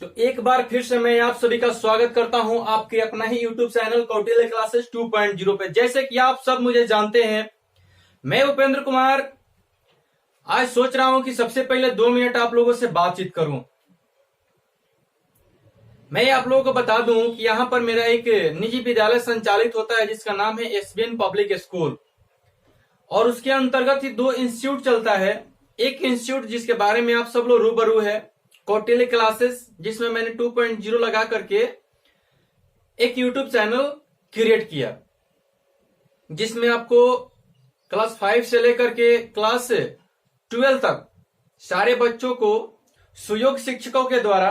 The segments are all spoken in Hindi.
तो एक बार फिर से मैं आप सभी का स्वागत करता हूं आपके अपना ही YouTube चैनल कौटिल्य क्लासेस 2.0 पे। जैसे कि आप सब मुझे जानते हैं, मैं उपेंद्र कुमार आज सोच रहा हूं कि सबसे पहले 2 मिनट आप लोगों से बातचीत करूं। मैं आप लोगों को बता दूं कि यहां पर मेरा एक निजी विद्यालय संचालित होता है जिसका नाम है SBN पब्लिक स्कूल, और उसके अंतर्गत ही 2 इंस्टीट्यूट चलता है। एक इंस्टीट्यूट जिसके बारे में आप सब लोग रूबरू है, कौटिल्य क्लासेस, जिसमें मैंने 2.0 लगा करके एक यूट्यूब चैनल क्रिएट किया, जिसमें आपको क्लास 5 से लेकर के क्लास 12 तक सारे बच्चों को सुयोग्य शिक्षकों के द्वारा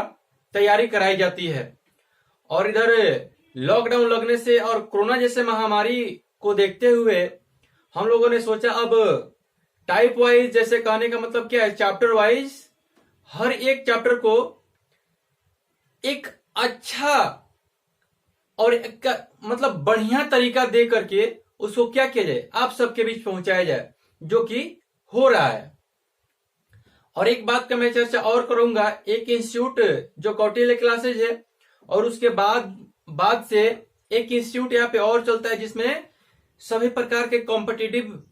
तैयारी कराई जाती है। और इधर लॉकडाउन लगने से और कोरोना जैसे महामारी को देखते हुए हम लोगों ने सोचा अब टाइप वाइज, जैसे कहने का मतलब क्या है, चैप्टर वाइज हर एक चैप्टर को एक अच्छा और एक मतलब बढ़िया तरीका दे करके उसको क्या किया जाए, आप सबके बीच पहुंचाया जाए, जो कि हो रहा है। और एक बात का मैं चर्चा और करूंगा, एक इंस्टीट्यूट जो कौटिल्य क्लासेज है, और उसके बाद से एक इंस्टीट्यूट यहाँ पे और चलता है जिसमें सभी प्रकार के कॉम्पिटिटिव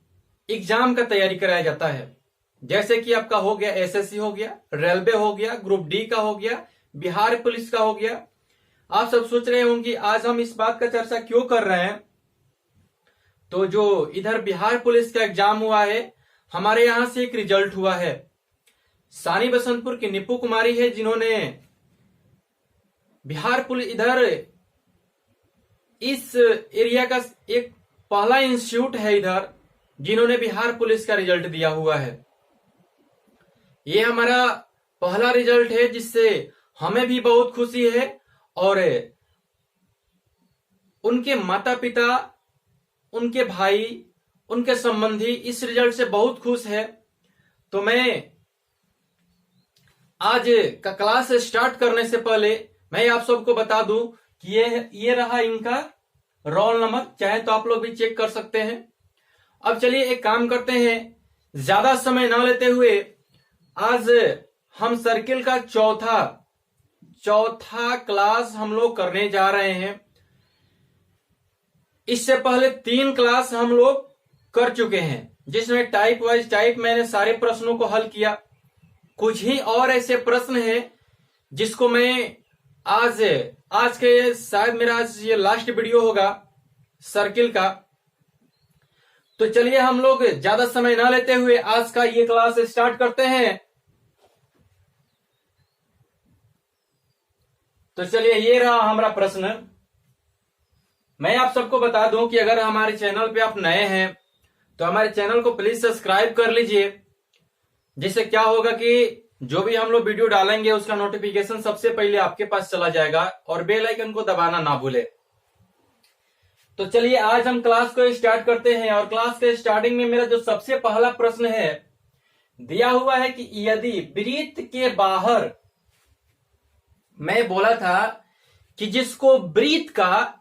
एग्जाम का तैयारी कराया जाता है। जैसे कि आपका हो गया SSC हो गया, रेलवे हो गया, ग्रुप डी का हो गया, बिहार पुलिस का हो गया। आप सब सोच रहे होंगे आज हम इस बात का चर्चा क्यों कर रहे हैं। तो जो इधर बिहार पुलिस का एग्जाम हुआ है, हमारे यहां से एक रिजल्ट हुआ है। सानी बसंतपुर की निपू कुमारी है जिन्होंने बिहार पुलिस, इधर इस एरिया का एक पहला इंस्टीट्यूट है इधर, जिन्होंने बिहार पुलिस का रिजल्ट दिया हुआ है। ये हमारा पहला रिजल्ट है, जिससे हमें भी बहुत खुशी है और उनके माता पिता, उनके भाई, उनके संबंधी इस रिजल्ट से बहुत खुश है। तो मैं आज का क्लास स्टार्ट करने से पहले मैं आप सबको बता दूं कि ये रहा इनका रोल नंबर, चाहे तो आप लोग भी चेक कर सकते हैं। अब चलिए एक काम करते हैं, ज्यादा समय ना लेते हुए आज हम सर्किल का चौथा क्लास हम लोग करने जा रहे हैं। इससे पहले 3 क्लास हम लोग कर चुके हैं, जिसमें टाइप वाइज टाइप मैंने सारे प्रश्नों को हल किया। कुछ ही और ऐसे प्रश्न हैं जिसको मैं आज के शायद मेरा आज ये लास्ट वीडियो होगा सर्किल का। तो चलिए हम लोग ज्यादा समय ना लेते हुए आज का ये क्लास स्टार्ट करते हैं। तो चलिए ये रहा हमारा प्रश्न। मैं आप सबको बता दूं कि अगर हमारे चैनल पे आप नए हैं तो हमारे चैनल को प्लीज सब्सक्राइब कर लीजिए, जिससे क्या होगा कि जो भी हम लोग वीडियो डालेंगे उसका नोटिफिकेशन सबसे पहले आपके पास चला जाएगा, और बेल आइकन को दबाना ना भूले। तो चलिए आज हम क्लास को स्टार्ट करते हैं। और क्लास के स्टार्टिंग में मेरा जो सबसे पहला प्रश्न है दिया हुआ है कि यदि वृत्त के बाहर, मैं बोला था कि जिसको वृत्त का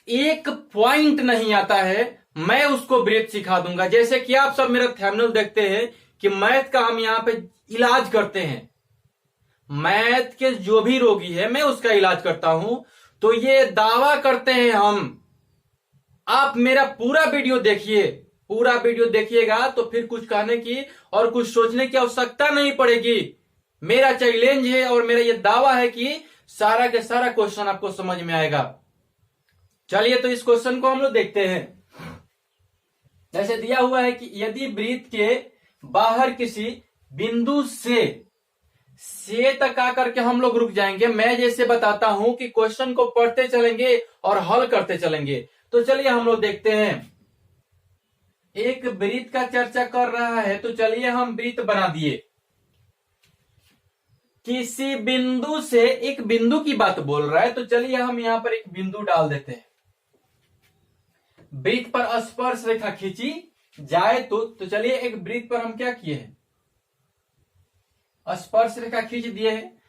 एक पॉइंट नहीं आता है मैं उसको वृत्त सिखा दूंगा। जैसे कि आप सब मेरा थंबनेल देखते हैं कि मैथ का हम यहां पे इलाज करते हैं, मैथ के जो भी रोगी है मैं उसका इलाज करता हूं। तो ये दावा करते हैं हम, आप मेरा पूरा वीडियो देखिए, पूरा वीडियो देखिएगा तो फिर कुछ कहने की और कुछ सोचने की आवश्यकता नहीं पड़ेगी। मेरा चैलेंज है और मेरा ये दावा है कि सारा के सारा क्वेश्चन आपको समझ में आएगा। चलिए तो इस क्वेश्चन को हम लोग देखते हैं। जैसे दिया हुआ है कि यदि वृत्त के बाहर किसी बिंदु से तक आकर के हम लोग रुक जाएंगे। मैं जैसे बताता हूं कि क्वेश्चन को पढ़ते चलेंगे और हल करते चलेंगे। तो चलिए हम लोग देखते हैं। एक वृत्त का चर्चा कर रहा है, तो चलिए हम वृत्त बना दिए। किसी बिंदु से, एक बिंदु की बात बोल रहा है, तो चलिए हम यहां पर एक बिंदु डाल देते हैं। वृत्त पर स्पर्श रेखा खींची जाए तो चलिए एक वृत्त पर हम क्या किए हैं, स्पर्श रेखा खींच दिए हैं।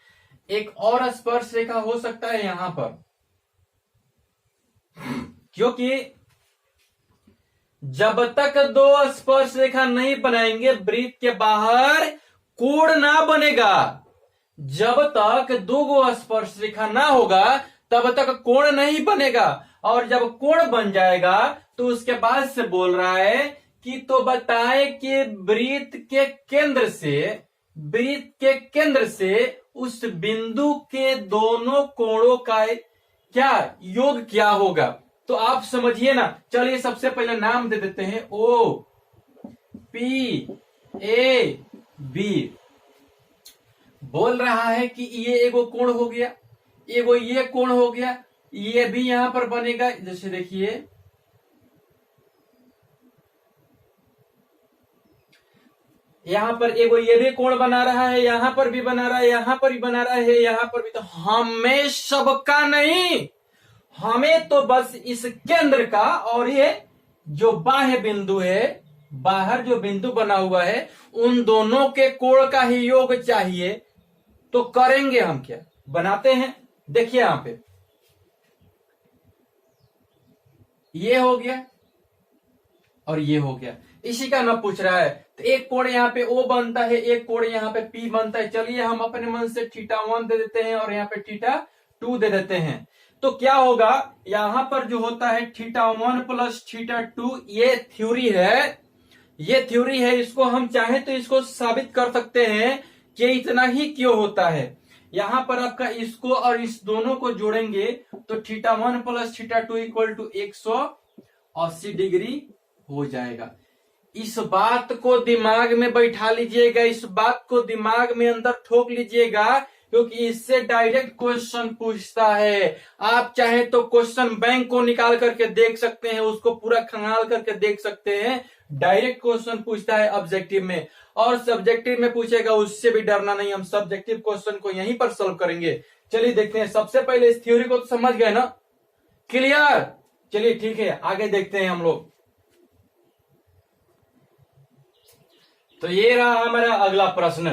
एक और स्पर्श रेखा हो सकता है यहां पर, क्योंकि जब तक 2 स्पर्श रेखा नहीं बनाएंगे वृत्त के बाहर कोण ना बनेगा। जब तक दो गो स्पर्श रेखा ना होगा तब तक कोण नहीं बनेगा, और जब कोण बन जाएगा तो उसके बाद से बोल रहा है कि तो बताए कि वृत्त के केंद्र से उस बिंदु के दोनों कोणों का क्या योग क्या होगा। तो आप समझिए ना, चलिए सबसे पहले नाम दे देते हैं ओ पी ए बी। बोल रहा है कि ये एगो कोण हो गया, एगो ये कोण हो गया, ये भी यहां पर बनेगा। जैसे देखिए यहां पर एगो ये भी कोण बना रहा है, यहां पर भी बना रहा है, यहां पर भी बना रहा है, यहां पर भी। तो हमें सबका नहीं, हमें तो बस इस केंद्र का और ये जो बाह्य बिंदु है, बाहर जो बिंदु बना हुआ है, उन दोनों के कोण का ही योग चाहिए। तो करेंगे हम क्या, बनाते हैं। देखिए यहां पे ये हो गया और ये हो गया, इसी का ना पूछ रहा है। तो एक कोण यहाँ पे O बनता है, एक कोण यहाँ पे P बनता है। चलिए हम अपने मन से θ1 दे देते हैं और यहाँ पे θ2 दे देते हैं। तो क्या होगा, यहां पर जो होता है θ1 प्लस θ2, ये थ्योरी है, इसको हम चाहे तो इसको साबित कर सकते हैं कि इतना ही क्यों होता है। यहां पर आपका इसको और इस दोनों को जोड़ेंगे तो θ1 प्लस θ2 इक्वल टू 180 डिग्री हो जाएगा। इस बात को दिमाग में बैठा लीजिएगा, इस बात को दिमाग में अंदर ठोक लीजिएगा, क्योंकि इससे डायरेक्ट क्वेश्चन पूछता है। आप चाहे तो क्वेश्चन बैंक को निकाल करके देख सकते हैं, उसको पूरा खंगाल करके देख सकते हैं। डायरेक्ट क्वेश्चन पूछता है ऑब्जेक्टिव में, और सब्जेक्टिव में पूछेगा उससे भी डरना नहीं। हम सब्जेक्टिव क्वेश्चन को यहीं पर सॉल्व करेंगे। चलिए देखते हैं। सबसे पहले इस थ्योरी को तो समझ गए ना, क्लियर। चलिए ठीक है, आगे देखते हैं हम लोग। तो ये रहा हमारा अगला प्रश्न,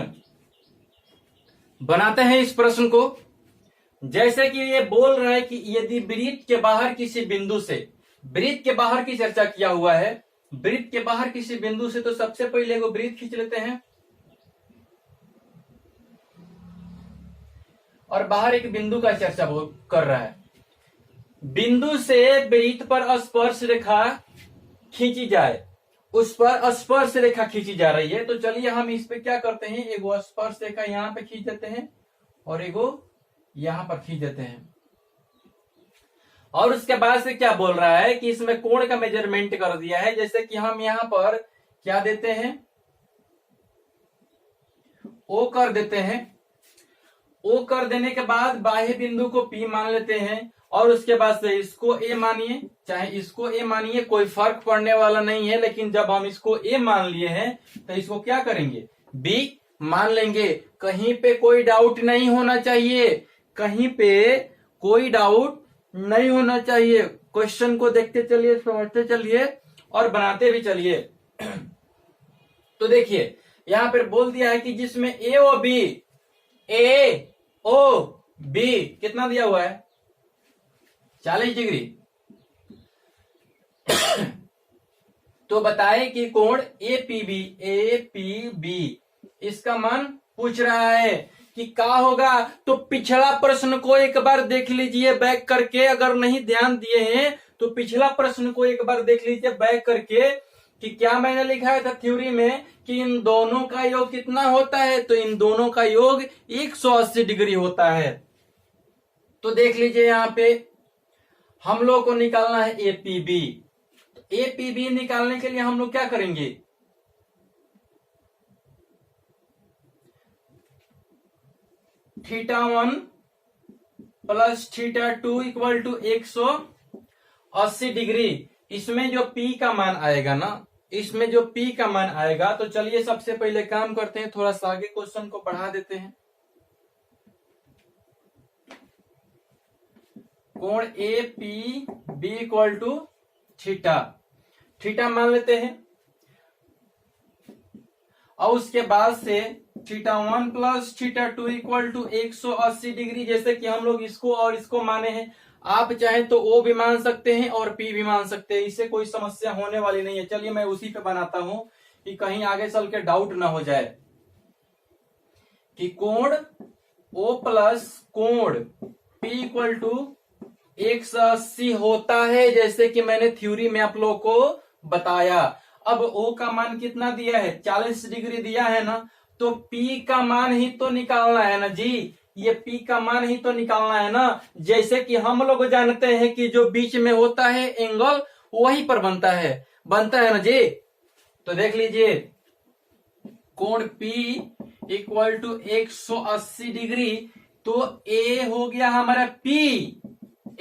बनाते हैं इस प्रश्न को। जैसे कि ये बोल रहा है कि यदि वृत्त के बाहर किसी बिंदु से, वृत्त के बाहर की चर्चा किया हुआ है, वृत्त के बाहर किसी बिंदु से, तो सबसे पहले वो वृत्त खींच लेते हैं और बाहर एक बिंदु का चर्चा कर रहा है। बिंदु से वृत्त पर स्पर्श रेखा खींची जाए, उस पर स्पर्श रेखा खींची जा रही है। तो चलिए हम इस पे क्या करते हैं, एगो स्पर्श रेखा यहां पे खींच देते हैं और एगो यहां पर खींच देते हैं। और उसके बाद से क्या बोल रहा है कि इसमें कोण का मेजरमेंट कर दिया है। जैसे कि हम यहां पर क्या देते हैं, O कर देते हैं। O कर देने के बाद बाह्य बिंदु को P मान लेते हैं, और उसके बाद से इसको A मानिए, चाहे इसको A मानिए, कोई फर्क पड़ने वाला नहीं है। लेकिन जब हम इसको A मान लिए हैं तो इसको क्या करेंगे, B मान लेंगे। कहीं पे कोई डाउट नहीं होना चाहिए, कहीं पे कोई डाउट नहीं होना चाहिए। क्वेश्चन को देखते चलिए, समझते चलिए और बनाते भी चलिए। तो देखिए यहां पर बोल दिया है कि जिसमें AOB कितना दिया हुआ है, 40 डिग्री। तो बताए कि कोण APB इसका मान पूछ रहा है कि क्या होगा। तो पिछला प्रश्न को एक बार देख लीजिए बैक करके, अगर नहीं ध्यान दिए हैं तो पिछला प्रश्न को एक बार देख लीजिए बैक करके, कि क्या मैंने लिखा था थ्योरी में कि इन दोनों का योग कितना होता है। तो इन दोनों का योग 180 डिग्री होता है। तो देख लीजिए यहां पे हम लोग को निकालना है APB। तो APB निकालने के लिए हम लोग क्या करेंगे, θ1 प्लस θ2 इक्वल टू 180 डिग्री। इसमें जो P का मान आएगा ना, इसमें जो P का मान आएगा, तो चलिए सबसे पहले काम करते हैं, थोड़ा सा आगे क्वेश्चन को बढ़ा देते हैं। कोण APB इक्वल टू थीटा मान लेते हैं, और उसके बाद से θ1 प्लस θ2 इक्वल टू 180 डिग्री। जैसे कि हम लोग इसको और इसको माने हैं, आप चाहे तो O भी मान सकते हैं और P भी मान सकते हैं, इससे कोई समस्या होने वाली नहीं है। चलिए मैं उसी पे बनाता हूं कि कहीं आगे चल के डाउट ना हो जाए कि कोण O प्लस कोण P इक्वल टू 180 होता है, जैसे कि मैंने थ्योरी में आप लोगों को बताया। अब O का मान कितना दिया है, 40 डिग्री दिया है ना, तो P का मान ही तो निकालना है ना जी, ये P का मान ही तो निकालना है ना। जैसे कि हम लोग जानते हैं कि जो बीच में होता है एंगल वही पर बनता है ना जी। तो देख लीजिए, कोण P इक्वल टू 180 डिग्री, तो A हो गया हमारा P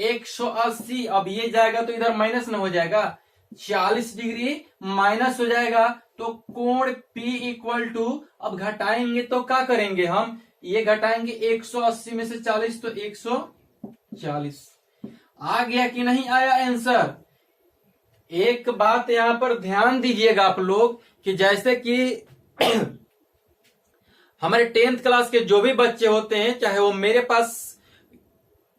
180। अब ये जाएगा तो इधर माइनस न हो जाएगा, 40 डिग्री माइनस हो जाएगा, तो कोण P इक्वल टू, अब घटाएंगे तो क्या करेंगे हम, ये घटाएंगे 180 में से 40 तो 140। आ गया कि नहीं आया आंसर। एक बात यहां पर ध्यान दीजिएगा आप लोग कि जैसे कि हमारे 10th क्लास के जो भी बच्चे होते हैं, चाहे वो मेरे पास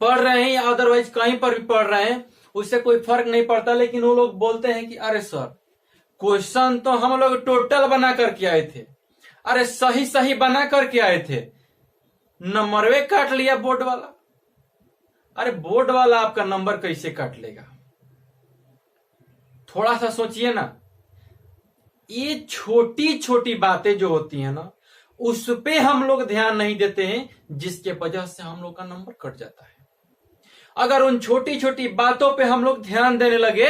पढ़ रहे हैं या अदरवाइज कहीं पर भी पढ़ रहे हैं, उससे कोई फर्क नहीं पड़ता, लेकिन वो लोग बोलते हैं कि अरे सर क्वेश्चन तो हम लोग टोटल बना करके आए थे, अरे सही सही बना करके आए थे, नंबरवे काट लिया बोर्ड वाला। अरे बोर्ड वाला आपका नंबर कैसे काट लेगा, थोड़ा सा सोचिए ना। ये छोटी छोटी बातें जो होती है ना, उस पे हम लोग ध्यान नहीं देते हैं, जिसके वजह से हम लोग का नंबर कट जाता है। अगर उन छोटी छोटी बातों पे हम लोग ध्यान देने लगे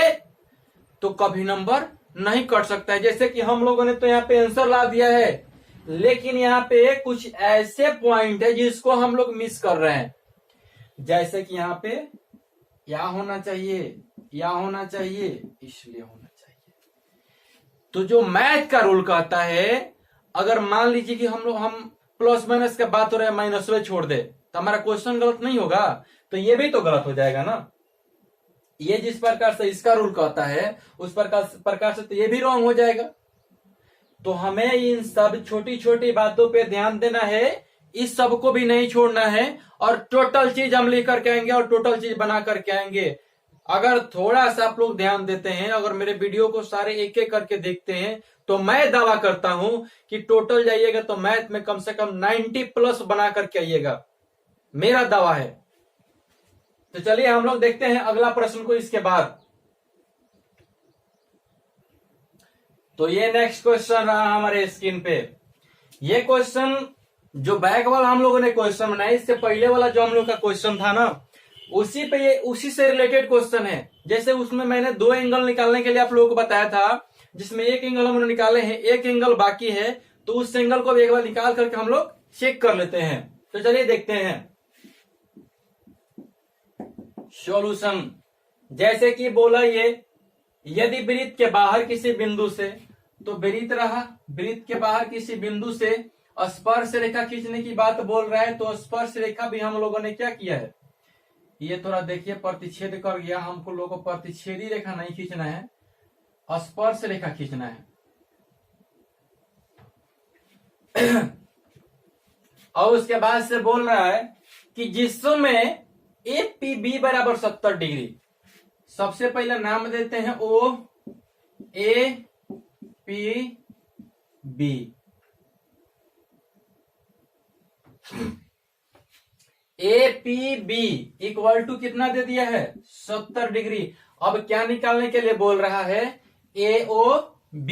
तो कभी नंबर नहीं कट सकता है। जैसे कि हम लोगों ने तो यहाँ पे आंसर ला दिया है, लेकिन यहाँ पे कुछ ऐसे पॉइंट है जिसको हम लोग मिस कर रहे हैं। जैसे कि यहाँ पे या होना चाहिए, या होना चाहिए, इसलिए होना चाहिए। तो जो मैथ का रूल कहता है, अगर मान लीजिए कि हम प्लस माइनस का बात हो रहा है, माइनस में छोड़ दे तो हमारा क्वेश्चन गलत नहीं होगा, तो ये भी तो गलत हो जाएगा ना। ये जिस प्रकार से इसका रूल कहता है उस प्रकार से तो ये भी रॉन्ग हो जाएगा। तो हमें इन सब छोटी छोटी बातों पे ध्यान देना है, इस सब को भी नहीं छोड़ना है, और टोटल चीज हम लिख करके आएंगे और टोटल चीज बना करके आएंगे। अगर थोड़ा सा आप लोग ध्यान देते हैं, अगर मेरे वीडियो को सारे एक एक करके देखते हैं, तो मैं दावा करता हूं कि टोटल जाइएगा तो मैथ में कम से कम 90 प्लस बना करके आइएगा, मेरा दावा है। तो चलिए हम लोग देखते हैं अगला प्रश्न को इसके बाद। तो ये नेक्स्ट क्वेश्चन रहा हमारे स्क्रीन पे। ये क्वेश्चन जो बैक वाला हम लोगों ने क्वेश्चन बनाया, इससे पहले वाला जो हम लोग का क्वेश्चन था ना, उसी से रिलेटेड क्वेश्चन है। जैसे उसमें मैंने 2 एंगल निकालने के लिए आप लोगों को बताया था, जिसमें एक एंगल हमने निकाले हैं, एक एंगल बाकी है, तो उस एंगल को भी एक बार निकाल करके हम लोग चेक कर लेते हैं। तो चलिए देखते हैं सॉल्यूशन। जैसे कि बोला ये, यदि वृत्त के बाहर किसी बिंदु से, तो वृत्त रहा, वृत्त के बाहर किसी बिंदु से स्पर्श रेखा खींचने की बात बोल रहा है, तो स्पर्श रेखा भी हम लोगों ने क्या किया है, ये थोड़ा देखिए प्रतिच्छेद कर गया। हमको लोगों को प्रतिच्छेदी रेखा नहीं खींचना है, स्पर्श रेखा खींचना है। और उसके बाद से बोल रहा है कि जिसमें APB बराबर 70 डिग्री, सबसे पहले नाम देते हैं OAPB। APB इक्वल टू कितना दे दिया है, 70 डिग्री। अब क्या निकालने के लिए बोल रहा है, AOB।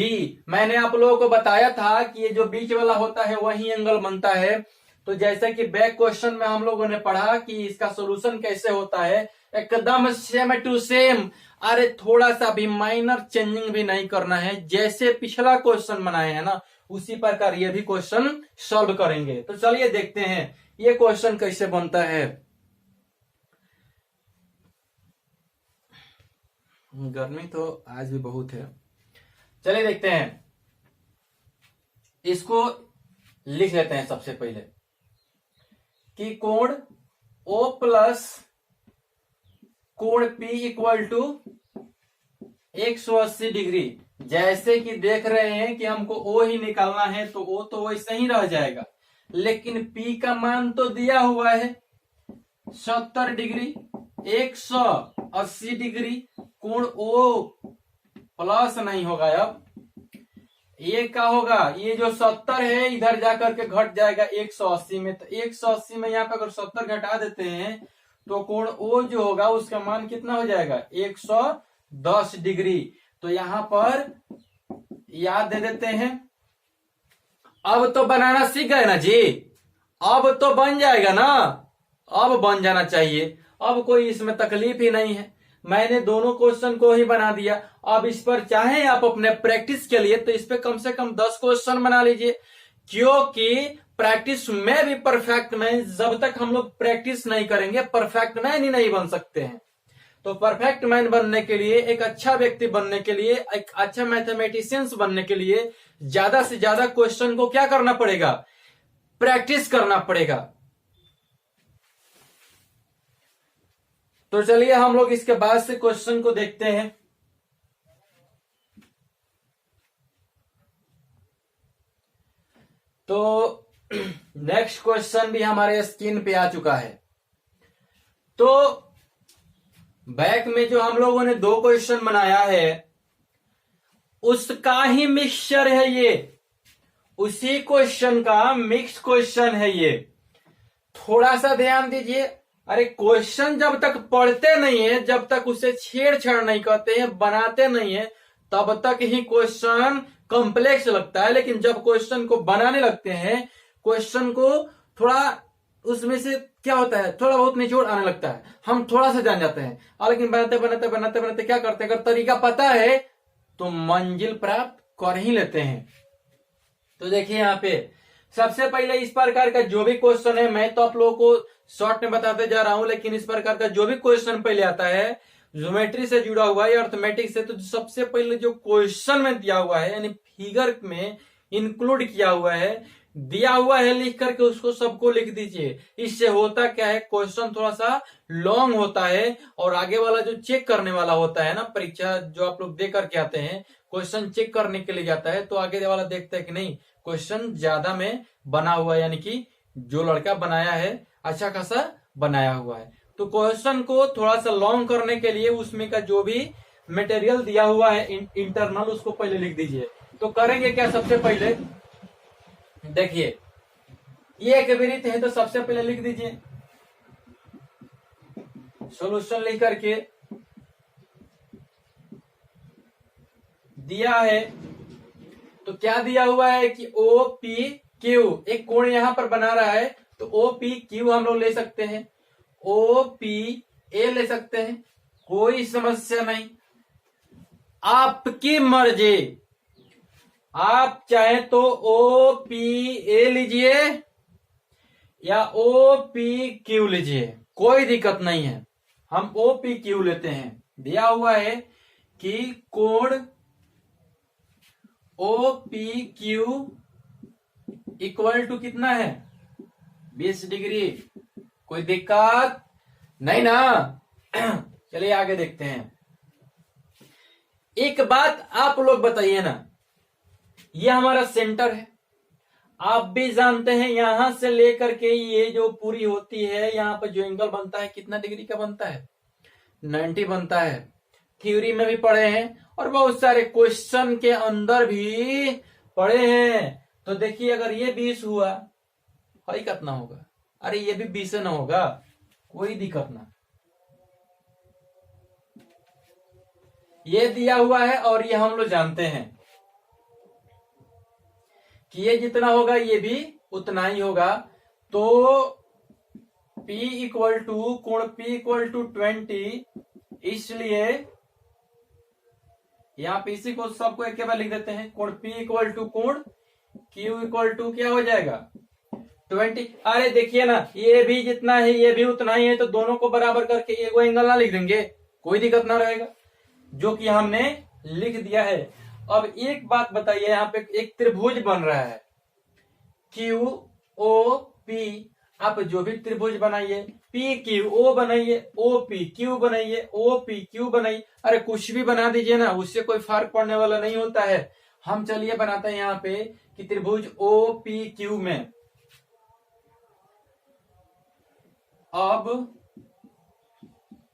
मैंने आप लोगों को बताया था कि ये जो बीच वाला होता है वही एंगल बनता है। तो जैसे कि बैक क्वेश्चन में हम लोगों ने पढ़ा कि इसका सॉल्यूशन कैसे होता है, एकदम सेम टू सेम। अरे थोड़ा सा भी माइनर चेंजिंग भी नहीं करना है, जैसे पिछला क्वेश्चन बनाए हैं ना उसी प्रकार ये भी क्वेश्चन सॉल्व करेंगे। तो चलिए देखते हैं ये क्वेश्चन कैसे बनता है। गर्मी तो आज भी बहुत है। चलिए देखते हैं, इसको लिख लेते हैं सबसे पहले कि कोण O प्लस कोण P इक्वल टू 180 डिग्री। जैसे कि देख रहे हैं कि हमको O ही निकालना है, तो O तो वैसे ही रह जाएगा, लेकिन P का मान तो दिया हुआ है 70 डिग्री, 180 डिग्री। कोण O प्लस नहीं होगा, अब ये क्या होगा, ये जो 70 है इधर जाकर के घट जाएगा 180 में, तो 180 में यहाँ पे अगर 70 घटा देते हैं तो कोण ओ जो होगा उसका मान कितना हो जाएगा 110 डिग्री। तो यहाँ पर याद दे देते हैं। अब तो बनाना सीख गए ना जी, अब तो बन जाएगा ना, अब बन जाना चाहिए, अब कोई इसमें तकलीफ ही नहीं है। मैंने दोनों क्वेश्चन को ही बना दिया। अब इस पर चाहे आप अपने प्रैक्टिस के लिए तो इस पे कम से कम 10 क्वेश्चन बना लीजिए, क्योंकि प्रैक्टिस में भी परफेक्ट मैन, जब तक हम लोग प्रैक्टिस नहीं करेंगे परफेक्ट मैन ही नहीं बन सकते हैं। तो परफेक्ट मैन बनने के लिए, एक अच्छा व्यक्ति बनने के लिए, एक अच्छा मैथमेटिशियंस बनने के लिए ज्यादा से ज्यादा क्वेश्चन को क्या करना पड़ेगा, प्रैक्टिस करना पड़ेगा। तो चलिए हम लोग इसके बाद से क्वेश्चन को देखते हैं। तो नेक्स्ट क्वेश्चन भी हमारे स्क्रीन पे आ चुका है। तो बैक में जो हम लोगों ने 2 क्वेश्चन बनाया है उसका ही मिक्सचर है ये, उसी क्वेश्चन का मिक्स क्वेश्चन है ये। थोड़ा सा ध्यान दीजिए। अरे क्वेश्चन जब तक पढ़ते नहीं है, जब तक उसे छेड़छाड़ नहीं करते हैं, बनाते नहीं है, तब तक ही क्वेश्चन कॉम्प्लेक्स लगता है। लेकिन जब क्वेश्चन को बनाने लगते हैं, क्वेश्चन को थोड़ा उसमें से क्या होता है, थोड़ा बहुत निचोड़ आने लगता है, हम थोड़ा सा जान जाते हैं। और लेकिन बनाते बनाते बनाते बनाते क्या करते हैं, अगर तरीका पता है तो मंजिल प्राप्त कर ही लेते हैं। तो देखिए यहाँ पे सबसे पहले इस प्रकार का जो भी क्वेश्चन है, मैं तो आप लोगों को शॉर्ट में बताते जा रहा हूं, लेकिन इस प्रकार का जो भी क्वेश्चन पहले आता है ज्योमेट्री से जुड़ा हुआ है, अर्थमेटिक से, तो सबसे पहले जो क्वेश्चन में दिया हुआ है यानी फिगर में इंक्लूड किया हुआ है, दिया हुआ है लिख करके उसको सबको लिख दीजिए। इससे होता क्या है, क्वेश्चन थोड़ा सा लॉन्ग होता है और आगे वाला जो चेक करने वाला होता है ना, परीक्षा जो आप लोग दे करके आते हैं, क्वेश्चन चेक करने के लिए जाता है, तो आगे वाला देखता है कि नहीं क्वेश्चन ज्यादा में बना हुआ है, यानी कि जो लड़का बनाया है अच्छा खासा बनाया हुआ है। तो क्वेश्चन को थोड़ा सा लॉन्ग करने के लिए उसमें का जो भी मटेरियल दिया हुआ है इंटरनल, उसको पहले लिख दीजिए। तो करेंगे क्या, सबसे पहले देखिए ये एक विरित है, तो सबसे पहले लिख दीजिए सॉल्यूशन लिख करके दिया है। तो क्या दिया हुआ है कि ओ पी क्यू, एक कोण यहां पर बना रहा है, तो ओ पी क्यू हम लोग ले सकते हैं, ओ पी ए ले सकते हैं, कोई समस्या नहीं, आपकी मर्जी। आप चाहे तो ओ पी ए लीजिए या ओ पी क्यू लीजिए, कोई दिक्कत नहीं है। हम ओ पी क्यू लेते हैं। दिया हुआ है कि कोण O P Q equal to कितना है 20 डिग्री, कोई दिक्कत नहीं ना। चलिए आगे देखते हैं। एक बात आप लोग बताइए ना, ये हमारा सेंटर है, आप भी जानते हैं यहां से लेकर के ये जो पूरी होती है, यहां पर जो एंगल बनता है कितना डिग्री का बनता है, 90 बनता है। थ्योरी में भी पढ़े हैं और बहुत सारे क्वेश्चन के अंदर भी पढ़े हैं। तो देखिए अगर ये 20 हुआ, हई कितना होगा, अरे ये भी 20 ना होगा, कोई दिक्कत ना। ये दिया हुआ है और ये हम लोग जानते हैं कि ये जितना होगा ये भी उतना ही होगा। तो P इक्वल टू कोण P इक्वल टू 20, इसलिए यहां पे इसी को सबको एक बार लिख देते हैं। कोण P इक्वल टू कोण Q इक्वल टू क्या हो जाएगा 20। अरे देखिए ना, ये भी जितना है ये भी उतना ही है, तो दोनों को बराबर करके एक एंगल ना लिख देंगे, कोई दिक्कत ना रहेगा, जो कि हमने लिख दिया है। अब एक बात बताइए, यहाँ पे एक त्रिभुज बन रहा है क्यू ओ पी, आप जो भी त्रिभुज बनाइए, पी क्यू ओ बनाइए, ओ पी क्यू बनाइए, ओ पी क्यू बनाइए, अरे कुछ भी बना दीजिए ना, उससे कोई फर्क पड़ने वाला नहीं होता है। हम चलिए बनाते हैं यहाँ पे कि त्रिभुज ओ पी क्यू में, अब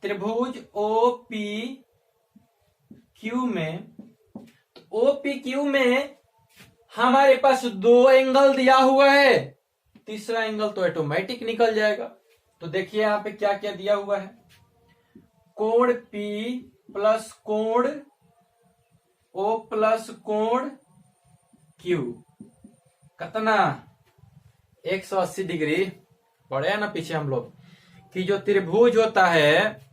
त्रिभुज ओ पी क्यू में, ओ पी क्यू में हमारे पास दो एंगल दिया हुआ है, तीसरा एंगल तो ऑटोमेटिक निकल जाएगा। तो देखिए यहां पे क्या क्या दिया हुआ है, कोण P प्लस कोण O प्लस कोण Q कितना 180 डिग्री। पढ़े ना पीछे हम लोग कि जो त्रिभुज होता है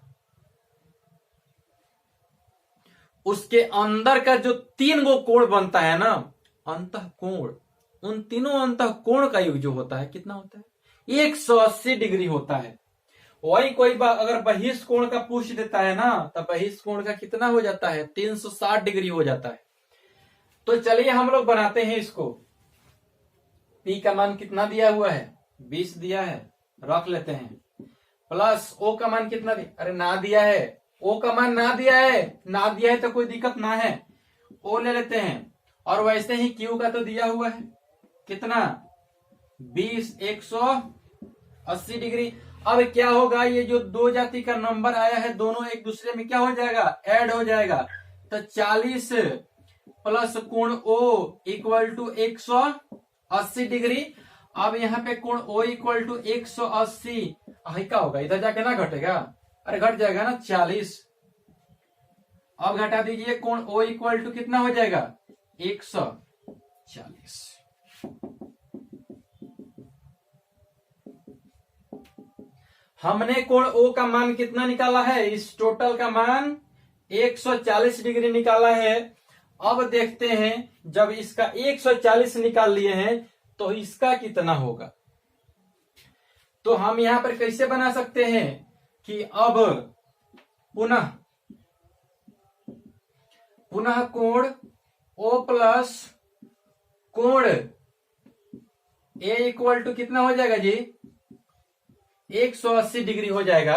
उसके अंदर का जो 3 गो कोण बनता है ना, अंतःकोण, उन तीनों अंतःकोण का योग जो होता है कितना होता है 180 डिग्री होता है। वही कोई अगर बहिष्कोण का पूछ देता है ना, तब बहिष्कोण का कितना हो जाता है 360 डिग्री हो जाता है। तो चलिए हम लोग बनाते हैं इसको। P का मान कितना दिया हुआ है 20 दिया है, रख लेते हैं। प्लस O का मान कितना दिया, अरे ना दिया है, O का मान ना दिया है, ना दिया है तो कोई दिक्कत ना है, O ले लेते हैं। और वैसे ही Q का तो दिया हुआ है कितना 20 180 डिग्री। अब क्या होगा, ये जो दो जाति का नंबर आया है दोनों एक दूसरे में क्या हो जाएगा ऐड हो जाएगा। तो 40 प्लस कोण O इक्वल टू 180 डिग्री। अब यहाँ पे कोण O इक्वल टू 180 क्या होगा, इधर जाके ना घटेगा, अरे घट जाएगा ना 40। अब घटा दीजिए, कोण O इक्वल टू कितना हो जाएगा 140। हमने कोण O का मान कितना निकाला है, इस टोटल का मान 140 डिग्री निकाला है। अब देखते हैं जब इसका 140 निकाल लिए हैं तो इसका कितना होगा। तो हम यहां पर कैसे बना सकते हैं कि अब पुनः कोण O प्लस कोण A इक्वल टू कितना हो जाएगा जी 180 डिग्री हो जाएगा।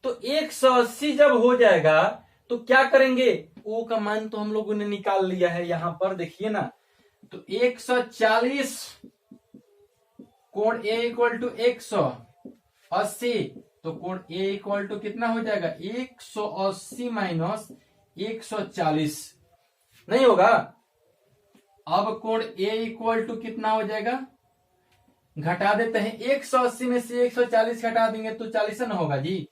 तो 180 जब हो जाएगा तो क्या करेंगे, O का मान तो हम लोगों ने निकाल लिया है, यहां पर देखिए ना। तो 140 कोण A इक्वल टू 180, तो कोण A इक्वल टू कितना हो जाएगा 180 माइनस 140 नहीं होगा। अब कोण A इक्वल टू कितना हो जाएगा, घटा देते हैं, 180 में से 140 घटा देंगे तो 40 ना होगा जी।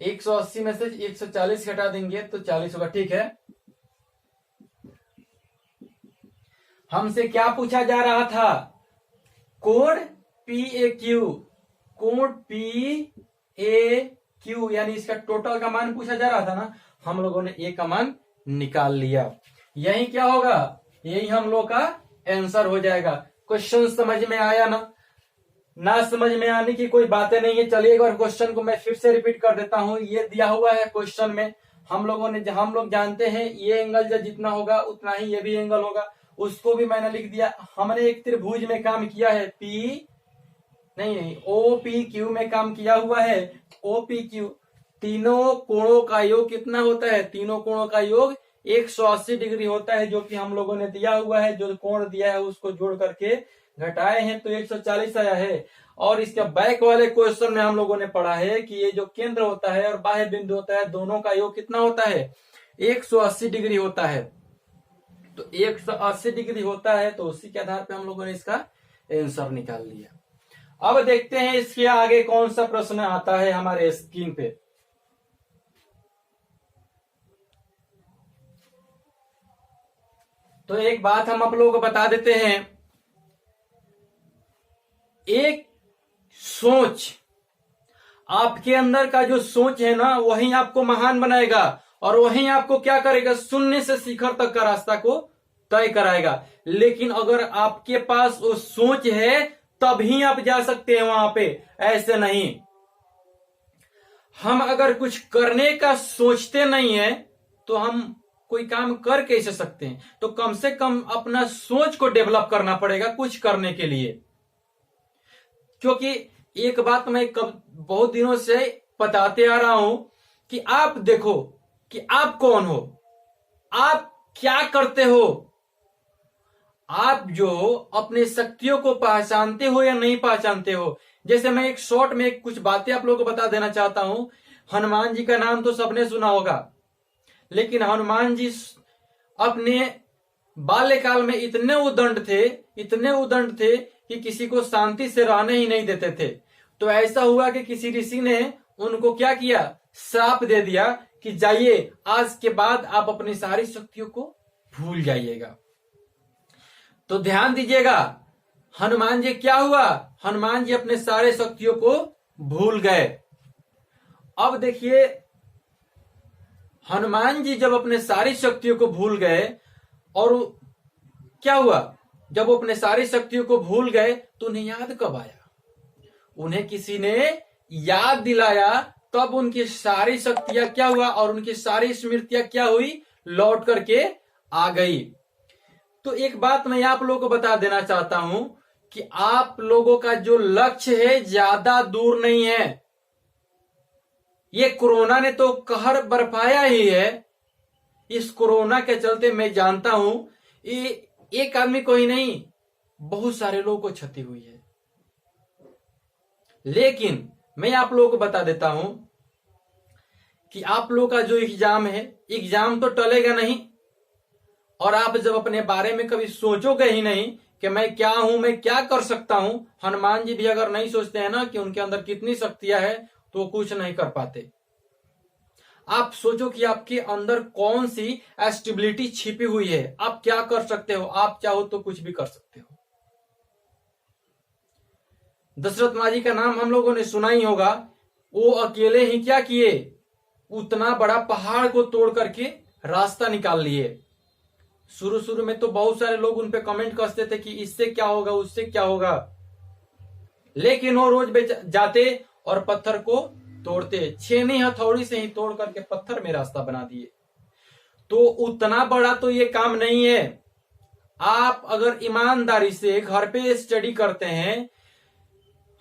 180 में से 140 घटा देंगे तो 40 होगा, ठीक है। हमसे क्या पूछा जा रहा था, कोण PAQ, कोण PAQ यानी इसका टोटल का मान पूछा जा रहा था ना, हम लोगों ने A का मान निकाल लिया। यही क्या होगा, यही हम लोग का आंसर हो जाएगा। क्वेश्चन समझ में आया ना समझ में आने की कोई बातें नहीं है। चलिए एक बार क्वेश्चन को मैं फिर से रिपीट कर देता हूं। ये दिया हुआ है क्वेश्चन में, हम लोग जानते हैं ये एंगल जब जितना होगा उतना ही ये भी एंगल होगा, उसको भी मैंने लिख दिया। हमने एक त्रिभुज में काम किया है, OPQ में काम किया हुआ है। OPQ तीनों कोणों का योग कितना होता है, तीनों कोणों का योग 180 डिग्री होता है, जो कि हम लोगों ने दिया हुआ है। जो कोण दिया है उसको जोड़ करके घटाए हैं तो 140 आया है। और इसके बैक वाले क्वेश्चन में हम लोगों ने पढ़ा है कि ये जो केंद्र होता है और बाह्य बिंदु होता है, दोनों का योग कितना होता है 180 डिग्री होता है। तो 180 डिग्री होता है, तो उसी के आधार पे हम लोगों ने इसका आंसर निकाल लिया। अब देखते हैं इसके आगे कौन सा प्रश्न आता है हमारे स्क्रीन पे। तो एक बात हम आप लोगों को बता देते हैं, एक सोच, आपके अंदर का जो सोच है ना वही आपको महान बनाएगा, और वही आपको क्या करेगा, शून्य से शिखर तक का रास्ता को तय कराएगा। लेकिन अगर आपके पास वो सोच है तभी आप जा सकते हैं वहां पे, ऐसे नहीं। हम अगर कुछ करने का सोचते नहीं है तो हम कोई काम कर कैसे सकते हैं। तो कम से कम अपना सोच को डेवलप करना पड़ेगा कुछ करने के लिए। क्योंकि एक बात मैं बहुत दिनों से बताते आ रहा हूं कि आप देखो कि आप कौन हो, आप क्या करते हो, आप जो अपने शक्तियों को पहचानते हो या नहीं पहचानते हो। जैसे मैं एक शॉर्ट में कुछ बातें आप लोगों को बता देना चाहता हूं। हनुमान जी का नाम तो सबने सुना होगा, लेकिन हनुमान जी अपने बाल्यकाल में इतने उदंड थे कि किसी को शांति से रहने ही नहीं देते थे। तो ऐसा हुआ कि किसी ऋषि ने उनको क्या किया, श्राप दे दिया कि जाइए, आज के बाद आप अपनी सारी शक्तियों को भूल जाइएगा। तो ध्यान दीजिएगा, हनुमान जी क्या हुआ, हनुमान जी अपने सारे शक्तियों को भूल गए। अब देखिए, हनुमान जी जब अपने सारी शक्तियों को भूल गए, और क्या हुआ, जब वो अपने सारी शक्तियों को भूल गए तो उन्हें याद कब आया, उन्हें किसी ने याद दिलाया, तब उनकी सारी शक्तियां क्या हुआ और उनकी सारी स्मृतियां क्या हुई, लौट करके आ गई। तो एक बात मैं आप लोगों को बता देना चाहता हूं कि आप लोगों का जो लक्ष्य है ज्यादा दूर नहीं है। ये कोरोना ने तो कहर बरपाया ही है। इस कोरोना के चलते मैं जानता हूं ये एक आदमी को ही नहीं, बहुत सारे लोगों को क्षति हुई है। लेकिन मैं आप लोगों को बता देता हूं कि आप लोगों का जो एग्जाम है, एग्जाम तो टलेगा नहीं। और आप जब अपने बारे में कभी सोचोगे ही नहीं कि मैं क्या हूं, मैं क्या कर सकता हूं, हनुमान जी भी अगर नहीं सोचते हैं ना कि उनके अंदर कितनी शक्तियां हैं, तो कुछ नहीं कर पाते। आप सोचो कि आपके अंदर कौन सी स्टेबिलिटी छिपी हुई है, आप क्या कर सकते हो, आप चाहो तो कुछ भी कर सकते हो। दशरथ माँ जी का नाम हम लोगों ने सुना ही होगा। वो अकेले ही क्या किए, उतना बड़ा पहाड़ को तोड़ करके रास्ता निकाल लिए। शुरू में तो बहुत सारे लोग उन पे कमेंट करते थे कि इससे क्या होगा, उससे क्या होगा, लेकिन वो रोज जाते और पत्थर को तोड़ते, छेनी हथौड़ी से ही तोड़ करके पत्थर में रास्ता बना दिए। तो उतना बड़ा तो ये काम नहीं है। आप अगर ईमानदारी से घर पे स्टडी करते हैं,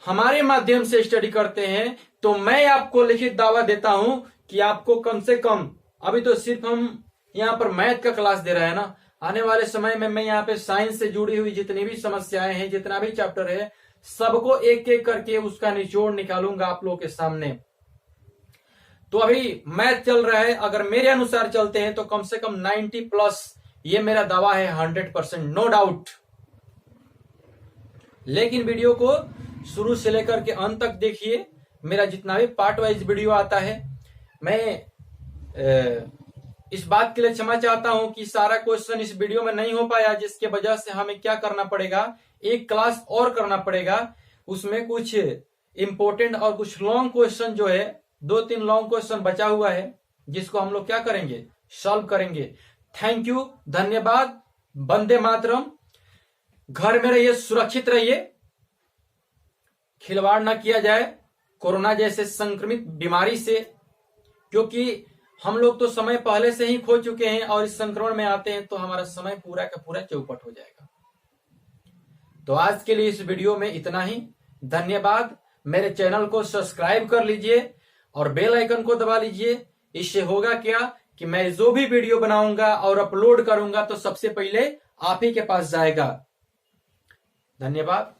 हमारे माध्यम से स्टडी करते हैं, तो मैं आपको लिखित दावा देता हूं कि आपको कम से कम, अभी तो सिर्फ हम यहाँ पर मैथ का क्लास दे रहे हैं ना, आने वाले समय में मैं यहाँ पे साइंस से जुड़ी हुई जितनी भी समस्याएं हैं, जितना भी चैप्टर है, सबको एक एक करके उसका निचोड़ निकालूंगा आप लोगों के सामने। तो अभी मैथ चल रहा है, अगर मेरे अनुसार चलते हैं तो कम से कम 90+, ये मेरा दावा है, 100%, नो डाउट। लेकिन वीडियो को शुरू से लेकर के अंत तक देखिए। मेरा जितना भी पार्ट वाइज वीडियो आता है, मैं इस बात के लिए क्षमा चाहता हूं कि सारा क्वेश्चन इस वीडियो में नहीं हो पाया, जिसके वजह से हमें क्या करना पड़ेगा, एक क्लास और करना पड़ेगा। उसमें कुछ इंपॉर्टेंट और कुछ लॉन्ग क्वेश्चन जो है, 2-3 लॉन्ग क्वेश्चन बचा हुआ है, जिसको हम लोग क्या करेंगे, सॉल्व करेंगे। थैंक यू, धन्यवाद, वंदे मातरम। घर में रहिए, सुरक्षित रहिए, खिलवाड़ ना किया जाए कोरोना जैसे संक्रमित बीमारी से, क्योंकि हम लोग तो समय पहले से ही खो चुके हैं और इस संक्रमण में आते हैं तो हमारा समय पूरा का पूरा चौपट हो जाएगा। तो आज के लिए इस वीडियो में इतना ही, धन्यवाद। मेरे चैनल को सब्सक्राइब कर लीजिए और बेल आइकन को दबा लीजिए। इससे होगा क्या कि मैं जो भी वीडियो बनाऊंगा और अपलोड करूंगा तो सबसे पहले आप ही के पास जाएगा। धन्यवाद।